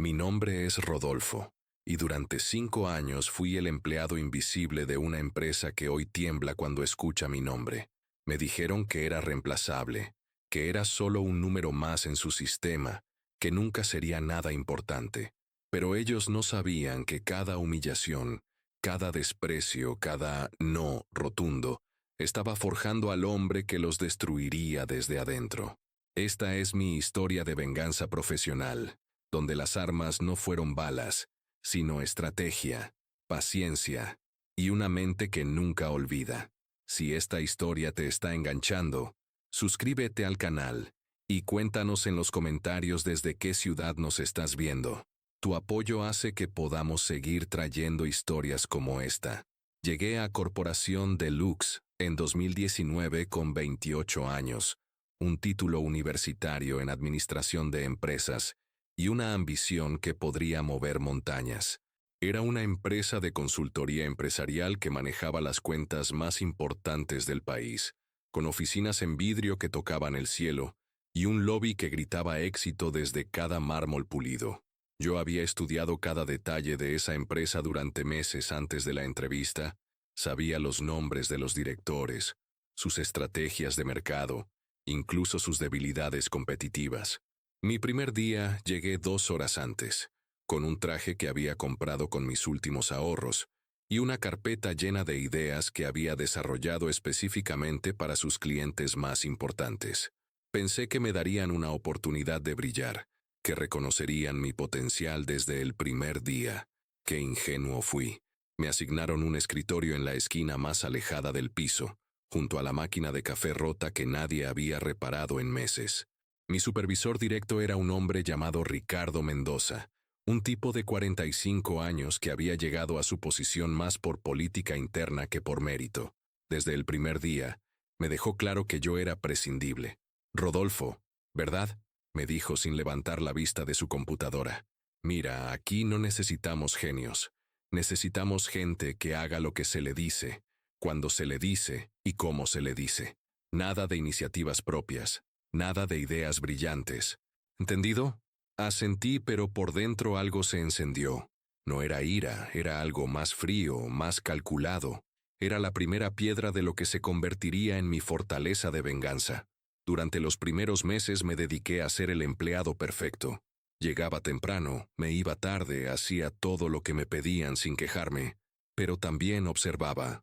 Mi nombre es Rodolfo, y durante 5 años fui el empleado invisible de una empresa que hoy tiembla cuando escucha mi nombre. Me dijeron que era reemplazable, que era solo un número más en su sistema, que nunca sería nada importante. Pero ellos no sabían que cada humillación, cada desprecio, cada no rotundo, estaba forjando al hombre que los destruiría desde adentro. Esta es mi historia de venganza profesional, donde las armas no fueron balas, sino estrategia, paciencia y una mente que nunca olvida. Si esta historia te está enganchando, suscríbete al canal y cuéntanos en los comentarios desde qué ciudad nos estás viendo. Tu apoyo hace que podamos seguir trayendo historias como esta. Llegué a Corporación Deluxe en 2019 con 28 años, un título universitario en administración de empresas y una ambición que podría mover montañas. Era una empresa de consultoría empresarial que manejaba las cuentas más importantes del país, con oficinas en vidrio que tocaban el cielo y un lobby que gritaba éxito desde cada mármol pulido. Yo había estudiado cada detalle de esa empresa durante meses antes de la entrevista, sabía los nombres de los directores, sus estrategias de mercado, incluso sus debilidades competitivas. Mi primer día llegué 2 horas antes, con un traje que había comprado con mis últimos ahorros y una carpeta llena de ideas que había desarrollado específicamente para sus clientes más importantes. Pensé que me darían una oportunidad de brillar, que reconocerían mi potencial desde el primer día. Qué ingenuo fui. Me asignaron un escritorio en la esquina más alejada del piso, junto a la máquina de café rota que nadie había reparado en meses. Mi supervisor directo era un hombre llamado Ricardo Mendoza, un tipo de 45 años que había llegado a su posición más por política interna que por mérito. Desde el primer día, me dejó claro que yo era prescindible. Rodolfo, ¿verdad?, me dijo sin levantar la vista de su computadora. Mira, aquí no necesitamos genios. Necesitamos gente que haga lo que se le dice, cuando se le dice y cómo se le dice. Nada de iniciativas propias, nada de ideas brillantes. ¿Entendido? Asentí, pero por dentro algo se encendió. No era ira, era algo más frío, más calculado. Era la primera piedra de lo que se convertiría en mi fortaleza de venganza. Durante los primeros meses me dediqué a ser el empleado perfecto. Llegaba temprano, me iba tarde, hacía todo lo que me pedían sin quejarme, pero también observaba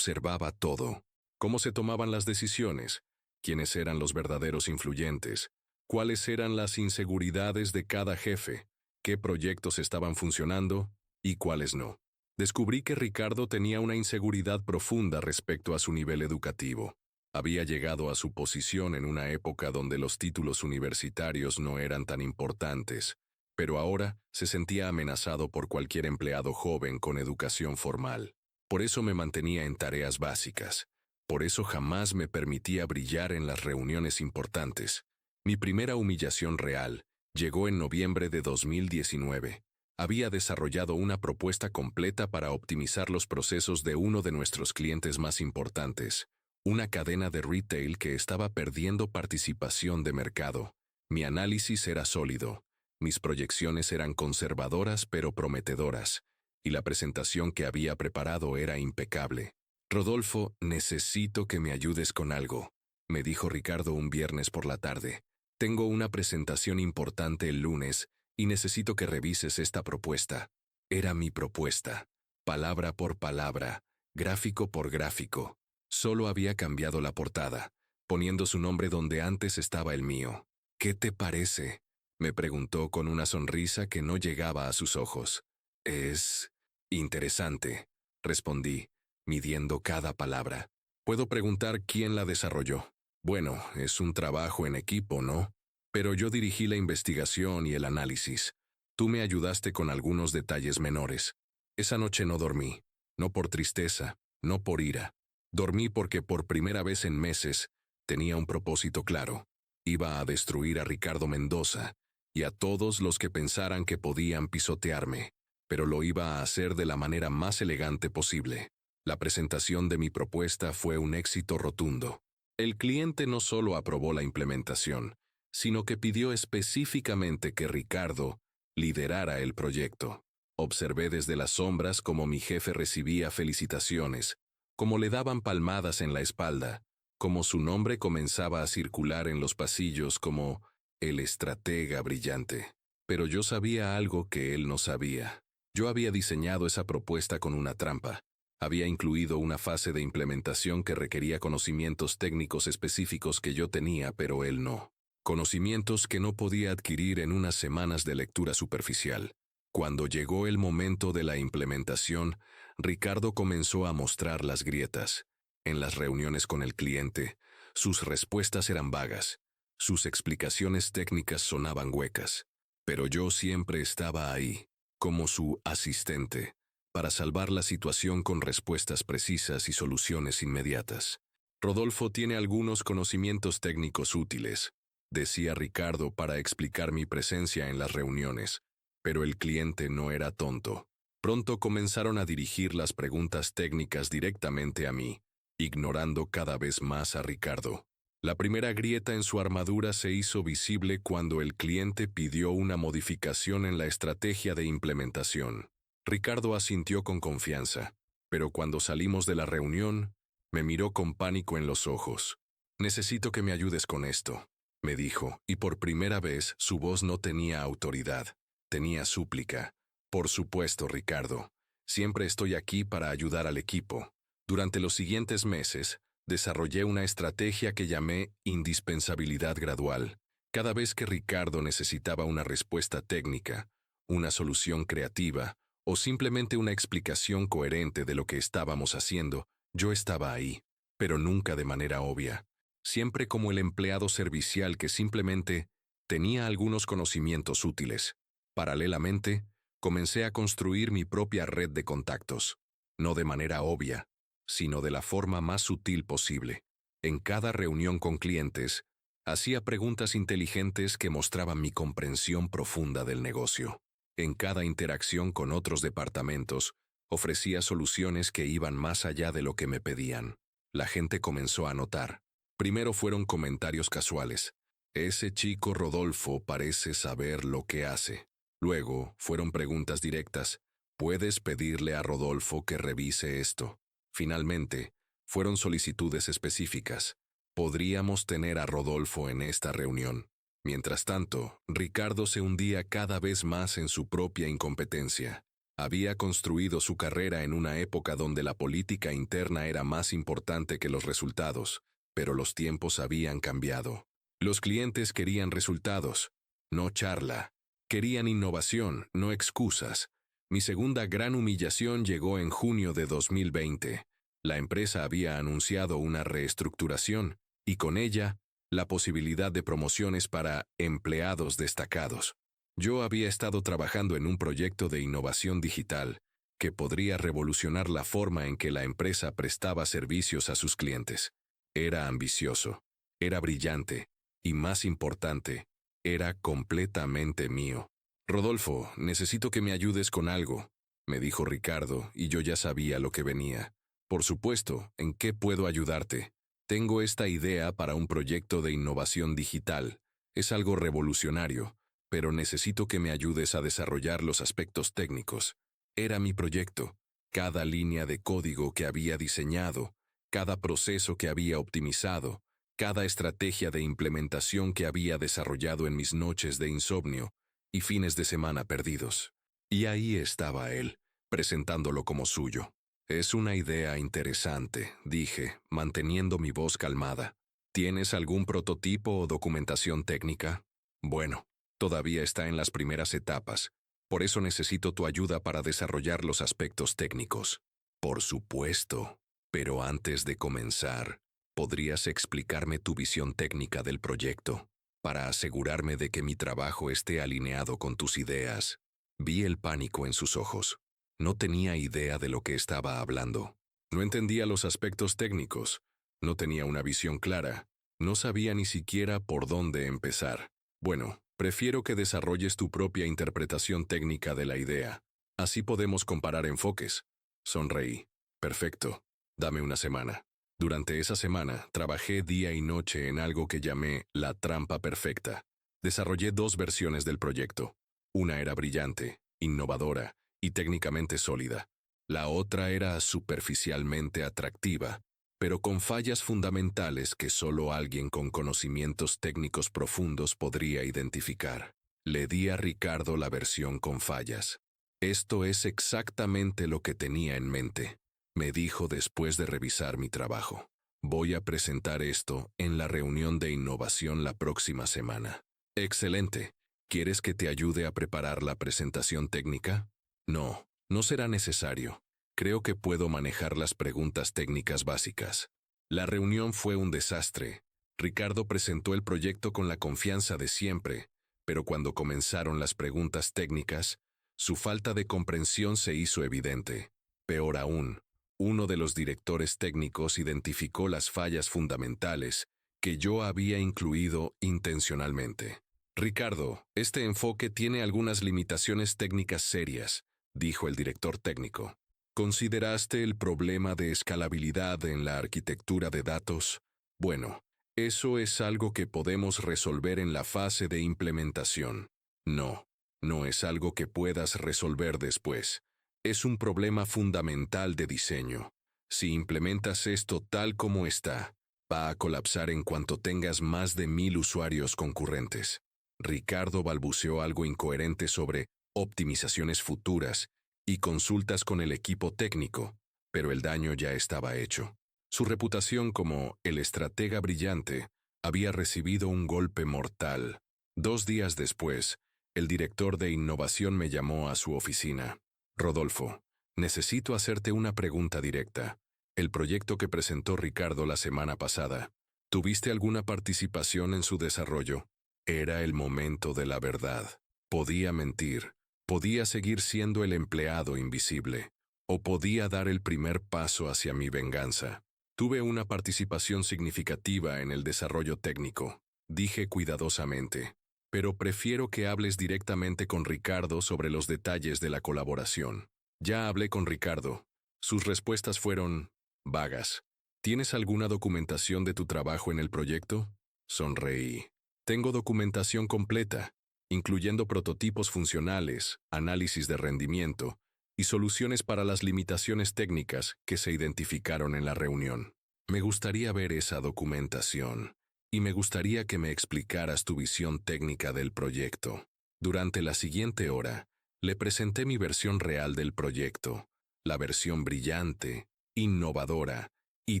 todo. Cómo se tomaban las decisiones, quiénes eran los verdaderos influyentes, cuáles eran las inseguridades de cada jefe, qué proyectos estaban funcionando y cuáles no. Descubrí que Ricardo tenía una inseguridad profunda respecto a su nivel educativo. Había llegado a su posición en una época donde los títulos universitarios no eran tan importantes, pero ahora se sentía amenazado por cualquier empleado joven con educación formal. Por eso me mantenía en tareas básicas. Por eso jamás me permitía brillar en las reuniones importantes. Mi primera humillación real llegó en noviembre de 2019. Había desarrollado una propuesta completa para optimizar los procesos de uno de nuestros clientes más importantes, una cadena de retail que estaba perdiendo participación de mercado. Mi análisis era sólido, mis proyecciones eran conservadoras pero prometedoras, y la presentación que había preparado era impecable. Rodolfo, necesito que me ayudes con algo, me dijo Ricardo un viernes por la tarde. Tengo una presentación importante el lunes y necesito que revises esta propuesta. Era mi propuesta, palabra por palabra, gráfico por gráfico. Solo había cambiado la portada, poniendo su nombre donde antes estaba el mío. ¿Qué te parece?, me preguntó con una sonrisa que no llegaba a sus ojos. Es interesante, respondí, midiendo cada palabra. Puedo preguntar quién la desarrolló. Bueno, es un trabajo en equipo, ¿no? Pero yo dirigí la investigación y el análisis. Tú me ayudaste con algunos detalles menores. Esa noche no dormí, no por tristeza, no por ira. Dormí porque por primera vez en meses tenía un propósito claro. Iba a destruir a Ricardo Mendoza y a todos los que pensaran que podían pisotearme, pero lo iba a hacer de la manera más elegante posible. La presentación de mi propuesta fue un éxito rotundo. El cliente no solo aprobó la implementación, sino que pidió específicamente que Ricardo liderara el proyecto. Observé desde las sombras cómo mi jefe recibía felicitaciones, cómo le daban palmadas en la espalda, cómo su nombre comenzaba a circular en los pasillos como el estratega brillante. Pero yo sabía algo que él no sabía. Yo había diseñado esa propuesta con una trampa. Había incluido una fase de implementación que requería conocimientos técnicos específicos que yo tenía, pero él no. Conocimientos que no podía adquirir en unas semanas de lectura superficial. Cuando llegó el momento de la implementación, Ricardo comenzó a mostrar las grietas. En las reuniones con el cliente, sus respuestas eran vagas. Sus explicaciones técnicas sonaban huecas. Pero yo siempre estaba ahí, como su asistente, para salvar la situación con respuestas precisas y soluciones inmediatas. Rodolfo tiene algunos conocimientos técnicos útiles, decía Ricardo para explicar mi presencia en las reuniones, pero el cliente no era tonto. Pronto comenzaron a dirigir las preguntas técnicas directamente a mí, ignorando cada vez más a Ricardo. La primera grieta en su armadura se hizo visible cuando el cliente pidió una modificación en la estrategia de implementación. Ricardo asintió con confianza, pero cuando salimos de la reunión, me miró con pánico en los ojos. «Necesito que me ayudes con esto», me dijo, y por primera vez su voz no tenía autoridad, tenía súplica. «Por supuesto, Ricardo. Siempre estoy aquí para ayudar al equipo». Durante los siguientes meses, desarrollé una estrategia que llamé indispensabilidad gradual. Cada vez que Ricardo necesitaba una respuesta técnica, una solución creativa, o simplemente una explicación coherente de lo que estábamos haciendo, yo estaba ahí, pero nunca de manera obvia. Siempre como el empleado servicial que simplemente tenía algunos conocimientos útiles. Paralelamente, comencé a construir mi propia red de contactos, no de manera obvia, sino de la forma más sutil posible. En cada reunión con clientes, hacía preguntas inteligentes que mostraban mi comprensión profunda del negocio. En cada interacción con otros departamentos, ofrecía soluciones que iban más allá de lo que me pedían. La gente comenzó a notar. Primero fueron comentarios casuales. «Ese chico Rodolfo parece saber lo que hace». Luego fueron preguntas directas. «¿Puedes pedirle a Rodolfo que revise esto?» Finalmente, fueron solicitudes específicas. «Podríamos tener a Rodolfo en esta reunión». Mientras tanto, Ricardo se hundía cada vez más en su propia incompetencia. Había construido su carrera en una época donde la política interna era más importante que los resultados, pero los tiempos habían cambiado. Los clientes querían resultados, no charla. Querían innovación, no excusas. Mi segunda gran humillación llegó en junio de 2020. La empresa había anunciado una reestructuración, y con ella, la posibilidad de promociones para empleados destacados. Yo había estado trabajando en un proyecto de innovación digital que podría revolucionar la forma en que la empresa prestaba servicios a sus clientes. Era ambicioso, era brillante, y más importante, era completamente mío. «Rodolfo, necesito que me ayudes con algo», me dijo Ricardo, y yo ya sabía lo que venía. «Por supuesto, ¿en qué puedo ayudarte? Tengo esta idea para un proyecto de innovación digital. Es algo revolucionario, pero necesito que me ayudes a desarrollar los aspectos técnicos». Era mi proyecto. Cada línea de código que había diseñado, cada proceso que había optimizado, cada estrategia de implementación que había desarrollado en mis noches de insomnio y fines de semana perdidos. Y ahí estaba él, presentándolo como suyo. «Es una idea interesante», dije, manteniendo mi voz calmada. «¿Tienes algún prototipo o documentación técnica?» «Bueno, todavía está en las primeras etapas. Por eso necesito tu ayuda para desarrollar los aspectos técnicos». «Por supuesto. Pero antes de comenzar, ¿podrías explicarme tu visión técnica del proyecto, para asegurarme de que mi trabajo esté alineado con tus ideas?» Vi el pánico en sus ojos. No tenía idea de lo que estaba hablando. No entendía los aspectos técnicos. No tenía una visión clara. No sabía ni siquiera por dónde empezar. «Bueno, prefiero que desarrolles tu propia interpretación técnica de la idea. Así podemos comparar enfoques». Sonreí. «Perfecto. Dame una semana». Durante esa semana, trabajé día y noche en algo que llamé la trampa perfecta. Desarrollé 2 versiones del proyecto. Una era brillante, innovadora y técnicamente sólida. La otra era superficialmente atractiva, pero con fallas fundamentales que solo alguien con conocimientos técnicos profundos podría identificar. Le di a Ricardo la versión con fallas. Esto es exactamente lo que tenía en mente, me dijo después de revisar mi trabajo. Voy a presentar esto en la reunión de innovación la próxima semana. Excelente. ¿Quieres que te ayude a preparar la presentación técnica? No, no será necesario. Creo que puedo manejar las preguntas técnicas básicas. La reunión fue un desastre. Ricardo presentó el proyecto con la confianza de siempre, pero cuando comenzaron las preguntas técnicas, su falta de comprensión se hizo evidente. Peor aún, uno de los directores técnicos identificó las fallas fundamentales que yo había incluido intencionalmente. Ricardo, este enfoque tiene algunas limitaciones técnicas serias, dijo el director técnico. ¿Consideraste el problema de escalabilidad en la arquitectura de datos? Bueno, eso es algo que podemos resolver en la fase de implementación. No, no es algo que puedas resolver después. Es un problema fundamental de diseño. Si implementas esto tal como está, va a colapsar en cuanto tengas más de 1000 usuarios concurrentes. Ricardo balbuceó algo incoherente sobre optimizaciones futuras y consultas con el equipo técnico, pero el daño ya estaba hecho. Su reputación como el estratega brillante había recibido un golpe mortal. 2 días después, el director de innovación me llamó a su oficina. Rodolfo, necesito hacerte una pregunta directa. El proyecto que presentó Ricardo la semana pasada, ¿tuviste alguna participación en su desarrollo? Era el momento de la verdad. Podía mentir, podía seguir siendo el empleado invisible, o podía dar el primer paso hacia mi venganza. Tuve una participación significativa en el desarrollo técnico, dije cuidadosamente, pero prefiero que hables directamente con Ricardo sobre los detalles de la colaboración. Ya hablé con Ricardo. Sus respuestas fueron vagas. ¿Tienes alguna documentación de tu trabajo en el proyecto? Sonreí. Tengo documentación completa, incluyendo prototipos funcionales, análisis de rendimiento y soluciones para las limitaciones técnicas que se identificaron en la reunión. Me gustaría ver esa documentación, y me gustaría que me explicaras tu visión técnica del proyecto. Durante la siguiente hora, le presenté mi versión real del proyecto, la versión brillante, innovadora y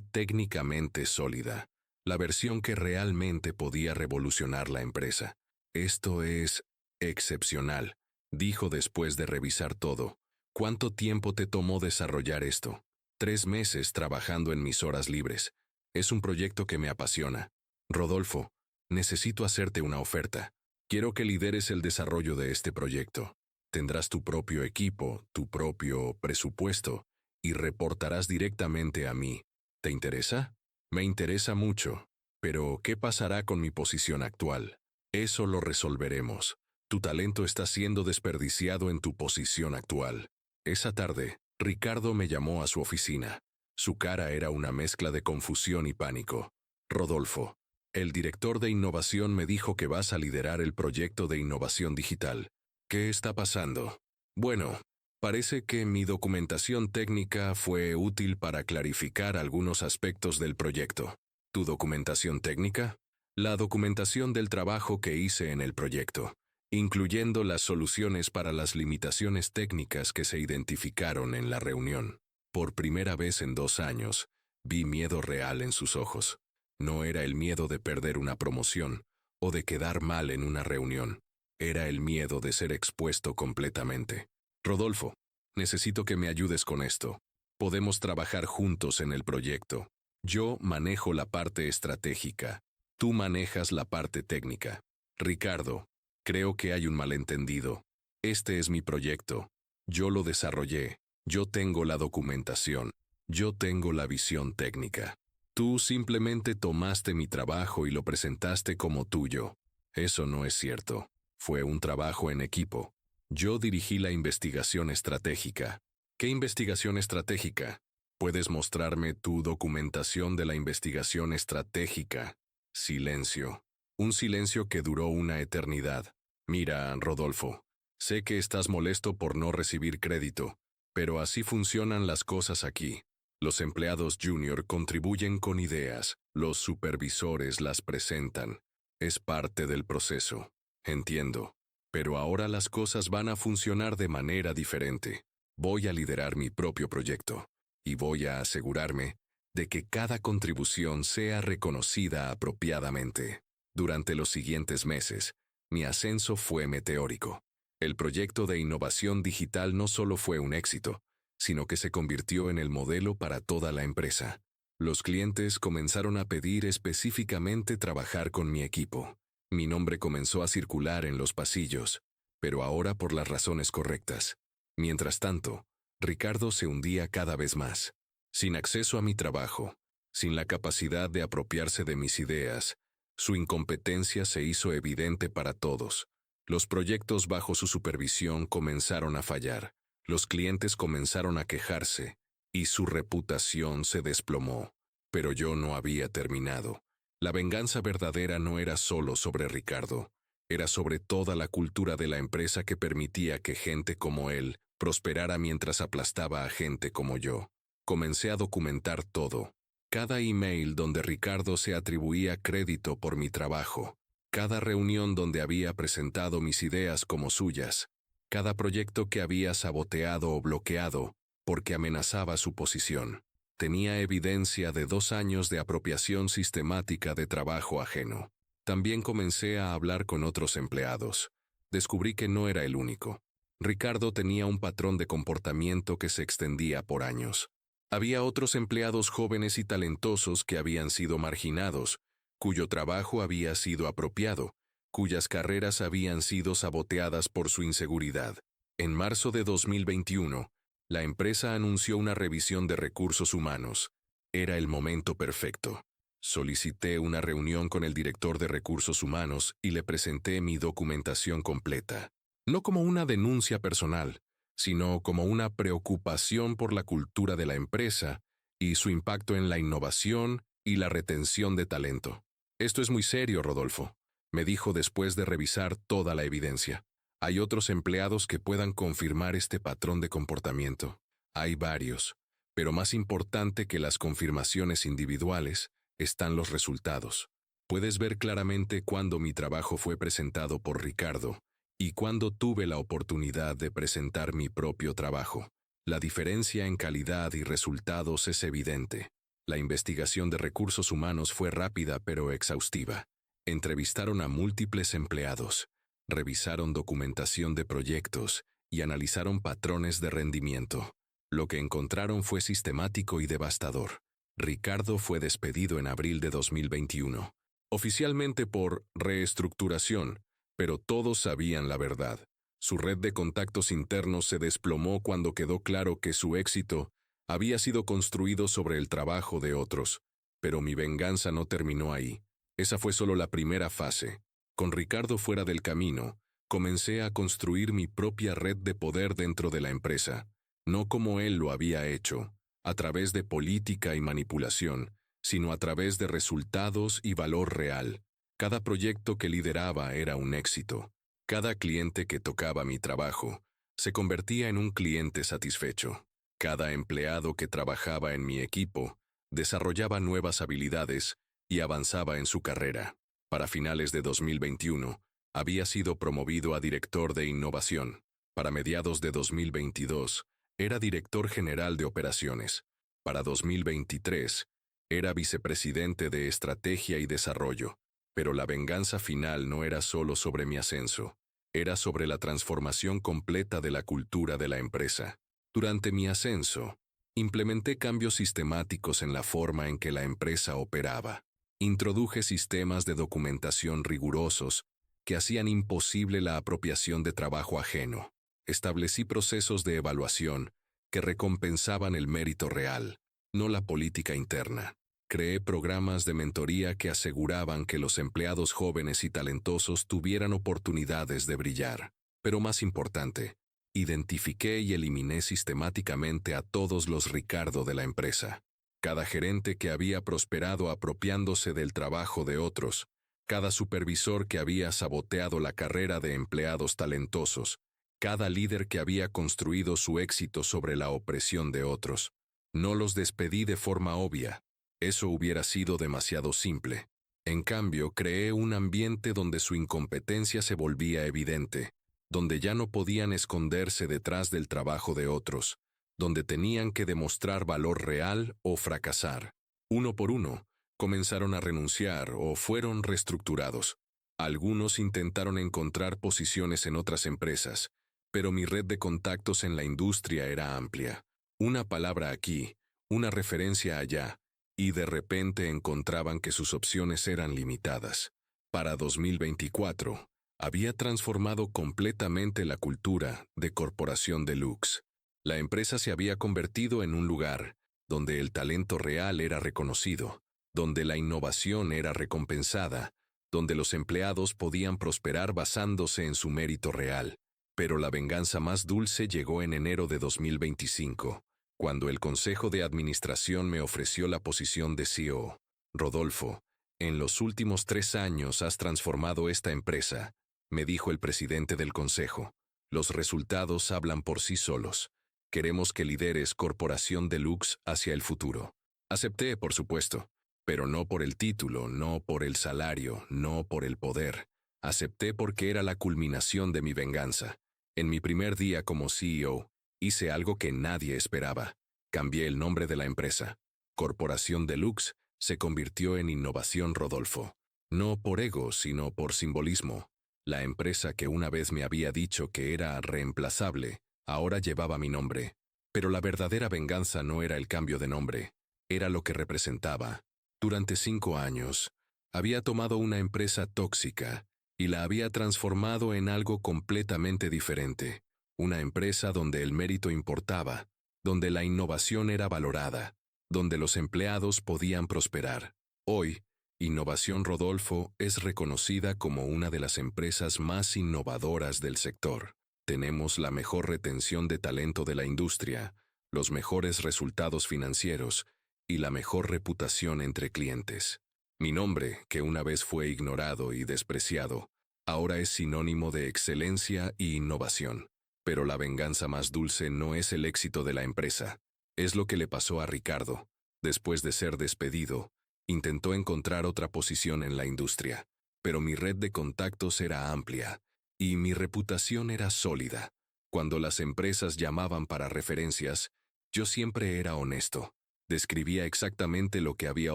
técnicamente sólida, la versión que realmente podía revolucionar la empresa. Esto es excepcional, dijo después de revisar todo. ¿Cuánto tiempo te tomó desarrollar esto? 3 meses trabajando en mis horas libres. Es un proyecto que me apasiona. Rodolfo, necesito hacerte una oferta. Quiero que lideres el desarrollo de este proyecto. Tendrás tu propio equipo, tu propio presupuesto, y reportarás directamente a mí. ¿Te interesa? Me interesa mucho. Pero, ¿qué pasará con mi posición actual? Eso lo resolveremos. Tu talento está siendo desperdiciado en tu posición actual. Esa tarde, Ricardo me llamó a su oficina. Su cara era una mezcla de confusión y pánico. Rodolfo, el director de innovación me dijo que vas a liderar el proyecto de innovación digital. ¿Qué está pasando? Bueno, parece que mi documentación técnica fue útil para clarificar algunos aspectos del proyecto. ¿Tu documentación técnica? La documentación del trabajo que hice en el proyecto, incluyendo las soluciones para las limitaciones técnicas que se identificaron en la reunión. Por primera vez en 2 años, vi miedo real en sus ojos. No era el miedo de perder una promoción o de quedar mal en una reunión. Era el miedo de ser expuesto completamente. Rodolfo, necesito que me ayudes con esto. Podemos trabajar juntos en el proyecto. Yo manejo la parte estratégica. Tú manejas la parte técnica. Ricardo, creo que hay un malentendido. Este es mi proyecto. Yo lo desarrollé. Yo tengo la documentación. Yo tengo la visión técnica. Tú simplemente tomaste mi trabajo y lo presentaste como tuyo. Eso no es cierto. Fue un trabajo en equipo. Yo dirigí la investigación estratégica. ¿Qué investigación estratégica? ¿Puedes mostrarme tu documentación de la investigación estratégica? Silencio. Un silencio que duró una eternidad. Mira, Rodolfo, Sé que estás molesto por no recibir crédito, pero así funcionan las cosas aquí. Los empleados junior contribuyen con ideas, los supervisores las presentan. Es parte del proceso. Entiendo. Pero ahora las cosas van a funcionar de manera diferente. Voy a liderar mi propio proyecto y voy a asegurarme de que cada contribución sea reconocida apropiadamente. Durante los siguientes meses, mi ascenso fue meteórico. El proyecto de innovación digital no solo fue un éxito, sino que se convirtió en el modelo para toda la empresa. Los clientes comenzaron a pedir específicamente trabajar con mi equipo. Mi nombre comenzó a circular en los pasillos, pero ahora por las razones correctas. Mientras tanto, Ricardo se hundía cada vez más. Sin acceso a mi trabajo, sin la capacidad de apropiarse de mis ideas, su incompetencia se hizo evidente para todos. Los proyectos bajo su supervisión comenzaron a fallar. Los clientes comenzaron a quejarse y su reputación se desplomó. Pero yo no había terminado. La venganza verdadera no era solo sobre Ricardo, era sobre toda la cultura de la empresa que permitía que gente como él prosperara mientras aplastaba a gente como yo. Comencé a documentar todo. Cada email donde Ricardo se atribuía crédito por mi trabajo, cada reunión donde había presentado mis ideas como suyas, cada proyecto que había saboteado o bloqueado porque amenazaba su posición. Tenía evidencia de 2 años de apropiación sistemática de trabajo ajeno. También comencé a hablar con otros empleados. Descubrí que no era el único. Ricardo tenía un patrón de comportamiento que se extendía por años. Había otros empleados jóvenes y talentosos que habían sido marginados, cuyo trabajo había sido apropiado, cuyas carreras habían sido saboteadas por su inseguridad. En marzo de 2021, la empresa anunció una revisión de recursos humanos. Era el momento perfecto. Solicité una reunión con el director de recursos humanos y le presenté mi documentación completa. No como una denuncia personal, sino como una preocupación por la cultura de la empresa y su impacto en la innovación y la retención de talento. Esto es muy serio, Rodolfo, me dijo después de revisar toda la evidencia. ¿Hay otros empleados que puedan confirmar este patrón de comportamiento? Hay varios, pero más importante que las confirmaciones individuales están los resultados. Puedes ver claramente cuándo mi trabajo fue presentado por Ricardo y cuándo tuve la oportunidad de presentar mi propio trabajo. La diferencia en calidad y resultados es evidente. La investigación de recursos humanos fue rápida pero exhaustiva. Entrevistaron a múltiples empleados, revisaron documentación de proyectos y analizaron patrones de rendimiento. Lo que encontraron fue sistemático y devastador. Ricardo fue despedido en abril de 2021, oficialmente por reestructuración, pero todos sabían la verdad. Su red de contactos internos se desplomó cuando quedó claro que su éxito había sido construido sobre el trabajo de otros. Pero mi venganza no terminó ahí. Esa fue solo la primera fase. Con Ricardo fuera del camino, comencé a construir mi propia red de poder dentro de la empresa, no como él lo había hecho, a través de política y manipulación, sino a través de resultados y valor real. Cada proyecto que lideraba era un éxito. Cada cliente que tocaba mi trabajo se convertía en un cliente satisfecho. Cada empleado que trabajaba en mi equipo desarrollaba nuevas habilidades y avanzaba en su carrera. Para finales de 2021, había sido promovido a director de innovación. Para mediados de 2022, era director general de operaciones. Para 2023, era vicepresidente de estrategia y desarrollo. Pero la venganza final no era solo sobre mi ascenso, era sobre la transformación completa de la cultura de la empresa. Durante mi ascenso, implementé cambios sistemáticos en la forma en que la empresa operaba. Introduje sistemas de documentación rigurosos que hacían imposible la apropiación de trabajo ajeno. Establecí procesos de evaluación que recompensaban el mérito real, no la política interna. Creé programas de mentoría que aseguraban que los empleados jóvenes y talentosos tuvieran oportunidades de brillar. Pero más importante, identifiqué y eliminé sistemáticamente a todos los Ricardo de la empresa. Cada gerente que había prosperado apropiándose del trabajo de otros, cada supervisor que había saboteado la carrera de empleados talentosos, cada líder que había construido su éxito sobre la opresión de otros. No los despedí de forma obvia. Eso hubiera sido demasiado simple. En cambio, creé un ambiente donde su incompetencia se volvía evidente, donde ya no podían esconderse detrás del trabajo de otros, donde tenían que demostrar valor real o fracasar. Uno por uno, comenzaron a renunciar o fueron reestructurados. Algunos intentaron encontrar posiciones en otras empresas, pero mi red de contactos en la industria era amplia. Una palabra aquí, una referencia allá, y de repente encontraban que sus opciones eran limitadas. Para 2024, había transformado completamente la cultura de Corporación Deluxe. La empresa se había convertido en un lugar donde el talento real era reconocido, donde la innovación era recompensada, donde los empleados podían prosperar basándose en su mérito real. Pero la venganza más dulce llegó en enero de 2025, cuando el Consejo de Administración me ofreció la posición de CEO. Rodolfo, en los últimos 3 años has transformado esta empresa, me dijo el presidente del Consejo. Los resultados hablan por sí solos. Queremos que lideres Corporación Deluxe hacia el futuro. Acepté, por supuesto, pero no por el título, no por el salario, no por el poder. Acepté porque era la culminación de mi venganza. En mi primer día como CEO, hice algo que nadie esperaba. Cambié el nombre de la empresa. Corporación Deluxe se convirtió en Innovación Rodolfo. No por ego, sino por simbolismo. La empresa que una vez me había dicho que era reemplazable, ahora llevaba mi nombre. Pero la verdadera venganza no era el cambio de nombre, era lo que representaba. Durante 5 años, había tomado una empresa tóxica y la había transformado en algo completamente diferente. Una empresa donde el mérito importaba, donde la innovación era valorada, donde los empleados podían prosperar. Hoy, Innovación Rodolfo es reconocida como una de las empresas más innovadoras del sector. Tenemos la mejor retención de talento de la industria, los mejores resultados financieros y la mejor reputación entre clientes. Mi nombre, que una vez fue ignorado y despreciado, ahora es sinónimo de excelencia y innovación. Pero la venganza más dulce no es el éxito de la empresa. Es lo que le pasó a Ricardo. Después de ser despedido, intentó encontrar otra posición en la industria, pero mi red de contactos era amplia y mi reputación era sólida. Cuando las empresas llamaban para referencias, yo siempre era honesto. Describía exactamente lo que había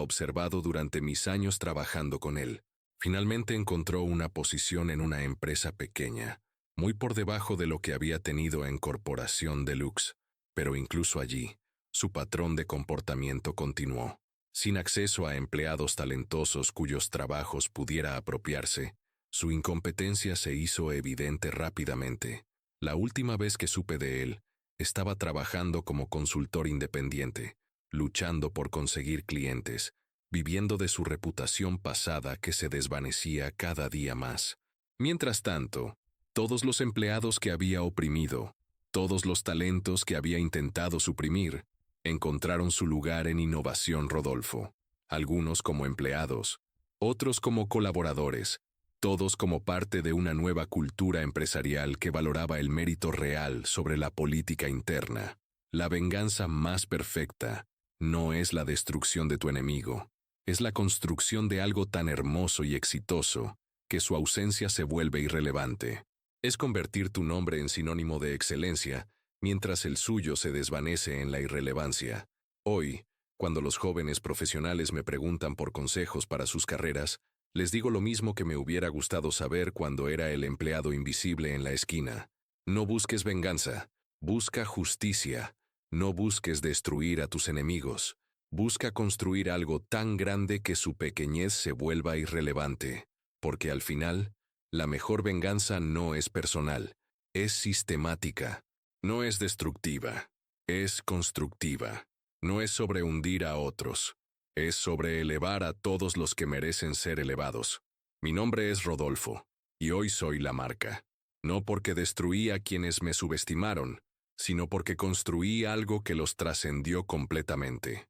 observado durante mis años trabajando con él. Finalmente encontró una posición en una empresa pequeña, muy por debajo de lo que había tenido en Corporación Deluxe, pero incluso allí, su patrón de comportamiento continuó. Sin acceso a empleados talentosos cuyos trabajos pudiera apropiarse, su incompetencia se hizo evidente rápidamente. La última vez que supe de él, estaba trabajando como consultor independiente, luchando por conseguir clientes, viviendo de su reputación pasada que se desvanecía cada día más. Mientras tanto, todos los empleados que había oprimido, todos los talentos que había intentado suprimir, encontraron su lugar en Innovación Rodolfo, algunos como empleados, otros como colaboradores, todos como parte de una nueva cultura empresarial que valoraba el mérito real sobre la política interna. La venganza más perfecta no es la destrucción de tu enemigo, es la construcción de algo tan hermoso y exitoso que su ausencia se vuelve irrelevante. Es convertir tu nombre en sinónimo de excelencia, mientras el suyo se desvanece en la irrelevancia. Hoy, cuando los jóvenes profesionales me preguntan por consejos para sus carreras, les digo lo mismo que me hubiera gustado saber cuando era el empleado invisible en la esquina. No busques venganza, busca justicia. No busques destruir a tus enemigos. Busca construir algo tan grande que su pequeñez se vuelva irrelevante. Porque al final, la mejor venganza no es personal, es sistemática. No es destructiva, es constructiva. No es sobre hundir a otros, es sobre elevar a todos los que merecen ser elevados. Mi nombre es Rodolfo, y hoy soy la marca. No porque destruí a quienes me subestimaron, sino porque construí algo que los trascendió completamente.